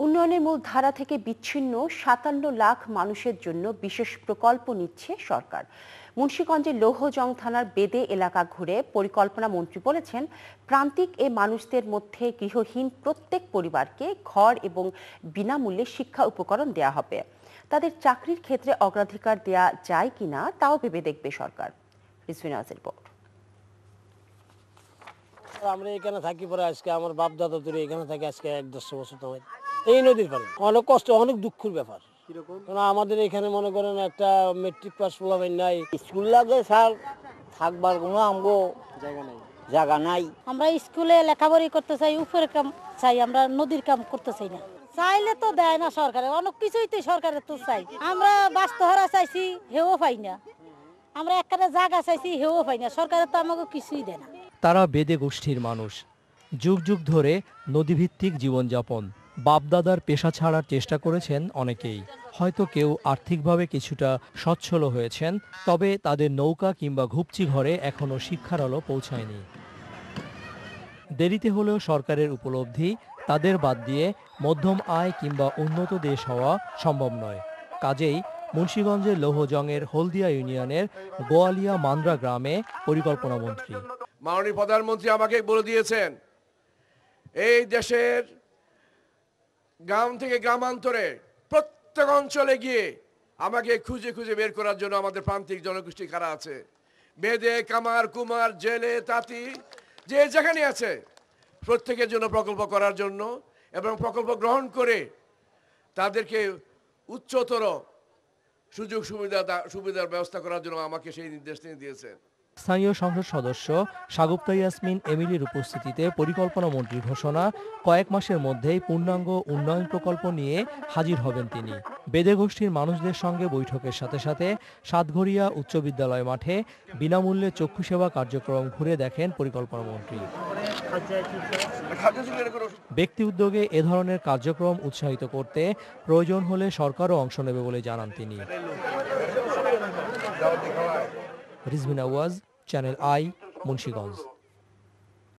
উন্নয়নের মূল ধারা থেকে বিচ্ছিন্ন ৫৭ লাখ মানুষের জন্য বিশেষ প্রকল্প নিচ্ছে সরকার। মুন্সিগঞ্জের লৌহজং থানার বেদে এলাকা ঘুরে পরিকল্পনা মন্ত্রী বলেছেন, প্রান্তিক এ মানুষদের মধ্যে গৃহহীন প্রত্যেক পরিবারকে ঘর এবং বিনামূল্যে শিক্ষা উপকরণ দেয়া হবে। তাদের চাকরির ক্ষেত্রে অগ্রাধিকার দেয়া যায় কিনা তাও ভেবে দেখবে সরকার। রিজভিনাজের রিপোর্ট। আমরা এখানে থাকি, পরে আজকে আমার বাপ দাদা ধরে এখানে থাকি আজকে ১-১৫ বছর তোমার এই নদীর পারে। অনেক কষ্ট, অনেক দুঃখের ব্যাপার। কারণ আমাদের এখানে মনে করেন একটা মেট্রিক পাস পোলাপাইন নাই, স্কুল লাগে স্যার, থাকবার কোনো আমগো জায়গা নাই। আমরা স্কুলে লেখাপড়ি করতে চাই, উপরে কাম চাই, আমরা নদীর কাম করতে চাই না। চাইলে তো দেয় না সরকারে, অনেক কিছুই তো সরকারের তো চাই। আমরা বাস্তহারা চাইছি, হেও পাই না। আমরা একটা জায়গা চাইছি, হেও পাই না। সরকারের তো আমাকে কিছুই দেয় না। তারা বেদে গোষ্ঠীর মানুষ, যুগ যুগ ধরে নদীভিত্তিক জীবনযাপন। বাপদাদার পেশা ছাড়ার চেষ্টা করেছেন অনেকেই। হয়তো কেউ আর্থিকভাবে কিছুটা সচ্ছল হয়েছেন, তবে তাদের নৌকা কিংবা ঘুপচি ঘরে এখনও শিক্ষার আলো পৌঁছায়নি। দেরিতে হলেও সরকারের উপলব্ধি, তাদের বাদ দিয়ে মধ্যম আয় কিংবা উন্নত দেশ হওয়া সম্ভব নয়। কাজেই মুন্সিগঞ্জের লৌহজংয়ের হলদিয়া ইউনিয়নের গোয়ালিয়া মান্দ্রা গ্রামে পরিকল্পনা মন্ত্রী। মাননীয় প্রধানমন্ত্রী আমাকে বলে দিয়েছেন, এই দেশের গ্রাম থেকে গ্রামান্তরে প্রত্যেক অঞ্চলে গিয়ে আমাকে খুঁজে খুঁজে বের করার জন্য আমাদের প্রান্তিক জনগোষ্ঠী কারা আছে, বেদে, কামার, কুমার, জেলে, তাঁতি, যে যেখানে আছে প্রত্যেকের জন্য প্রকল্প করার জন্য এবং প্রকল্প গ্রহণ করে তাদেরকে উচ্চতর সুযোগ সুবিধার ব্যবস্থা করার জন্য আমাকে সেই নির্দেশ দিয়েছেন। স্থানীয় সংসদ সদস্য সাগুপ্তা ইয়াসমিন এমিলির উপস্থিতিতে পরিকল্পনা মন্ত্রীর ঘোষণা, কয়েক মাসের মধ্যেই পূর্ণাঙ্গ উন্নয়ন প্রকল্প নিয়ে হাজির হবেন তিনি। বেদে গোষ্ঠীর মানুষদের সঙ্গে বৈঠকের সাথে সাথে সাতঘরিয়া উচ্চ বিদ্যালয় মাঠে বিনামূল্যে চক্ষু সেবা কার্যক্রম ঘুরে দেখেন পরিকল্পনা মন্ত্রী। ব্যক্তি উদ্যোগে এ ধরনের কার্যক্রম উৎসাহিত করতে প্রয়োজন হলে সরকারও অংশ নেবে বলে জানান তিনি। রিজভিনা ওয়াজ, চ্যানেল আই, মুন্সিগঞ্জ।